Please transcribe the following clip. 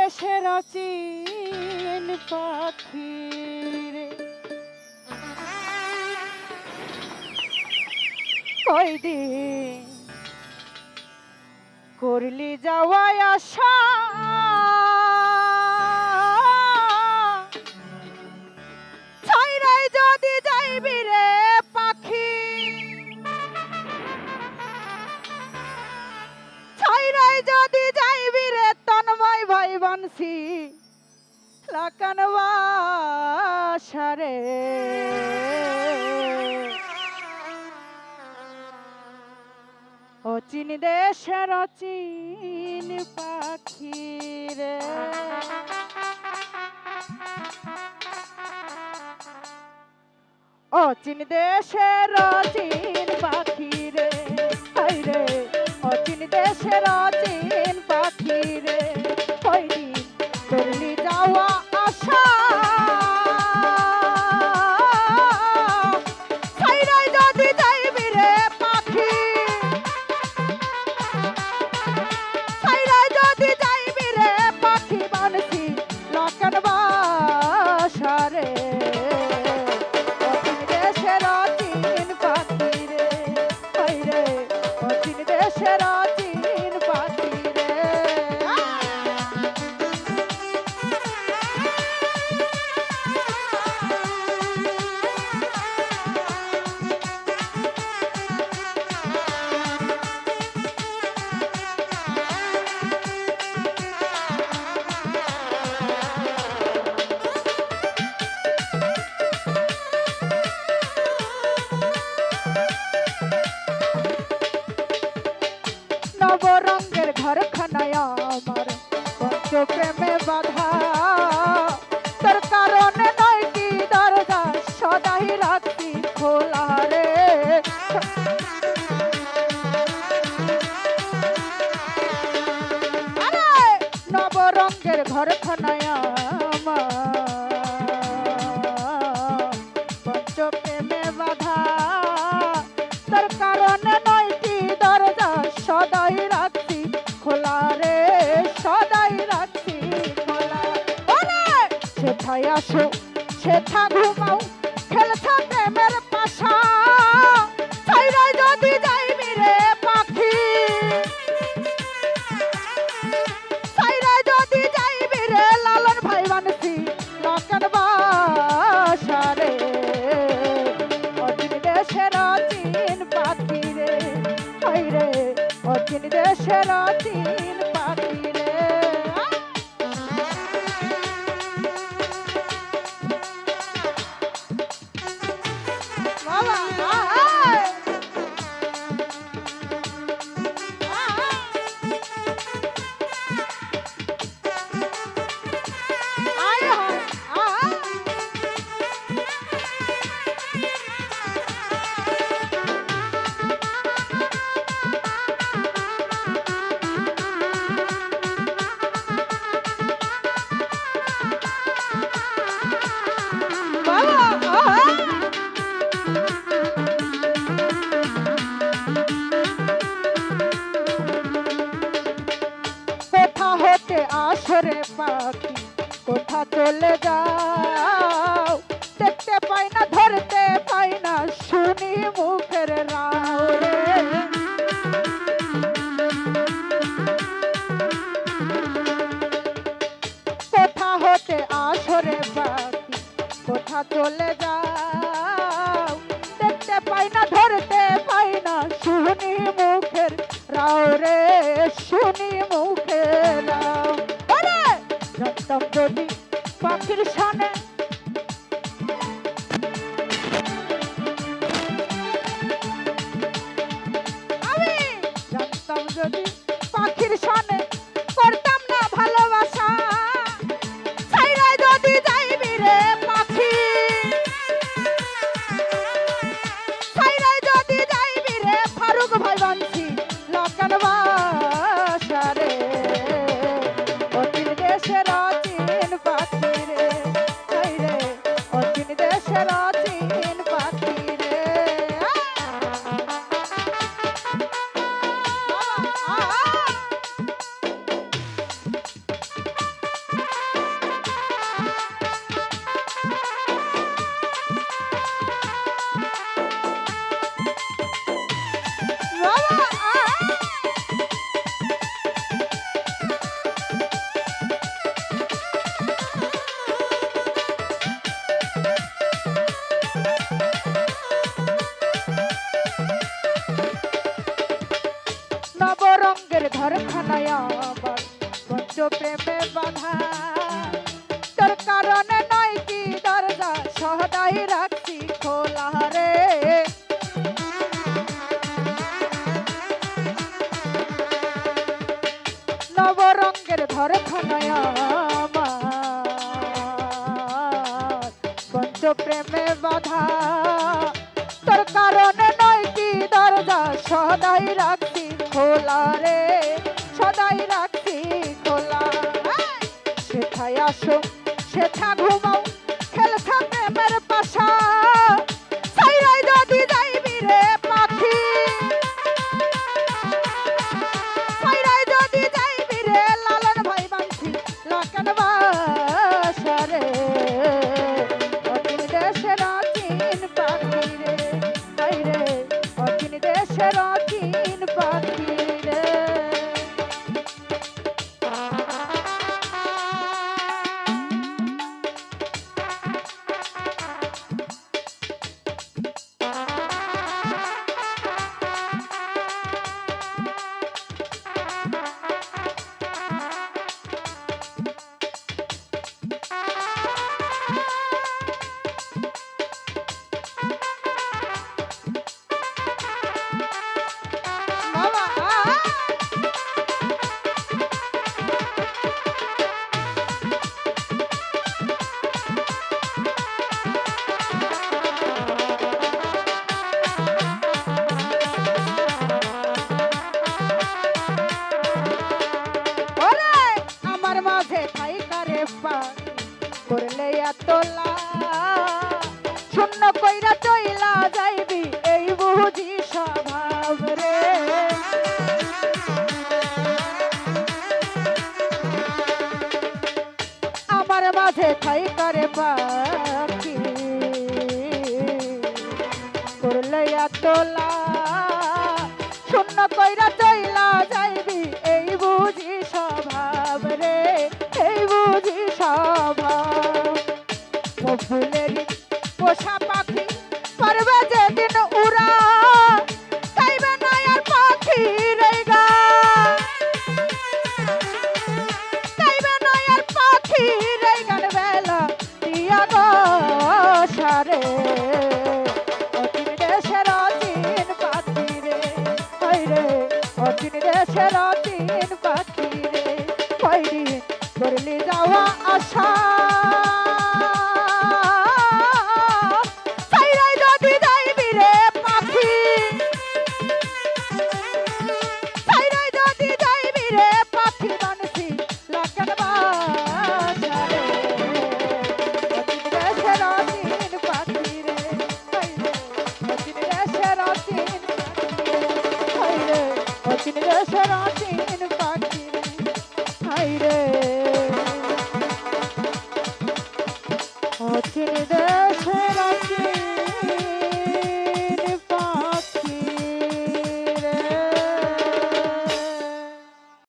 দেশের অচিন পাখি রে, কয়দিন করলি যাওয়ায় আশা, ছাইরাই যদি যাইবি রে পাখি, ছাইরাই যদি যাইবি রে তন্ময় ভাই বানসি লাকান বাসারে। অচিন দেশের অচিন পাখি রে, অচিন দেশের অচিন পাখি রে, হাই রে অচিন দেশের অচিন পাখি রে, কয়দিন করলি যাওয়া আশা, ছাইরাই যদি যাইবি রে পাখি, ছাইরাই যদি যাইবি রে পাখি বানসি লাকান বাসারে। অচিন দেশের অচিন পাখি রে, হাই রে অচিন দেশের অচিন পাখি রে। নবরঙ্গের ঘরখানায় আমার পঞ্চ প্রেমে বাধা, তোর কারণে নয়টি দরজা সদাই রাখছি খোলা রে। আরে নবরঙ্গের ঘরখানায় আমার পঞ্চ প্রেমে বাধা, তোর কারণে নয়টি দরজা সদাই রাখছি খোলা রে, সদাই রাখছি খোলা। ওরে সেথায় আসো সেথা ঘুমাও খেলছা প্রেমের পাশা, ছাইরাই যদি যাইবি রে পাখি, ছাইরাই যদি যাইবি রে লালন ভাই বানসি লাকান বাসারে। অচিন দেশের অচিন পাখি রে, হাই রে অচিন দেশের অচিন পাখি রে। বাবা আয় আয় আয় কোথা হতে আসরে পাখি, কোথা চলে যাও, দেখতে পাই না ধরতে পাই না শুনি মুখের রাও রে। কোথা হতে আসরে পাখি, কোথা চলে যাও, দেখতে পাই না ধরতে পাই না শুনি মুখের রাও রে, শুনি মুখের রাও। আরে জানতাম যদি পাখির শানে, আমি জানতাম যদি পাখির শানে করতাম না ভালোবাসা, ছাইরাই যদি যাইবি রে পাখি, ছাইরাই যদি যাইবি রে ফারুক ভাই বানসি লাকান বাসারে। অচিন দেশের অচিন পাখি রে, ঘরখানায় আমার পঞ্চ প্রেমে বাধা তোর কারণে নয় কি দরজা সদাই রাখছি খোলা রে নবরঙ্গের ঘরখানায় আমার পঞ্চ প্রেমে বাধা তোর কারণে নয় কি দরজা সদাই রাখছি খোলা রে সদাই রাখছি খোলা সেথায় আসো সেথা ঘুমাও খেলছা প্রেমের পাশা সাইরাই যদি যাইবি রে পাখি সাইরাই যদি যাইবি রে লালন ভাই বাঁধি লাকান বাসা রে অচিন দেশের অচিন পাখি রে তাই রে অচিন দেশের অচিন পাখি রে করলে এতলা শূন্য কইরা চইলা যাইবি এই বুঝি স্বভাব রে আমার মাঝে ঠাই করে পাখি করলে এতলা শূন্য কইরা চইলা যাইবি এই বুঝি স্বভাব রে এই বুঝি স্বভাব ফুলেরি পোষা পাখি পারবে যেদিন উড়া চাইবে না আর পাখি রেগা চাইবে না আর পাখি রেগার বেলা দিয়া গো সারে অচিন দেশের অচিন পাখি রে হাই রে অচিন দেশের অচিন পাখি রে কয়দিন করলি যাওয়া আশা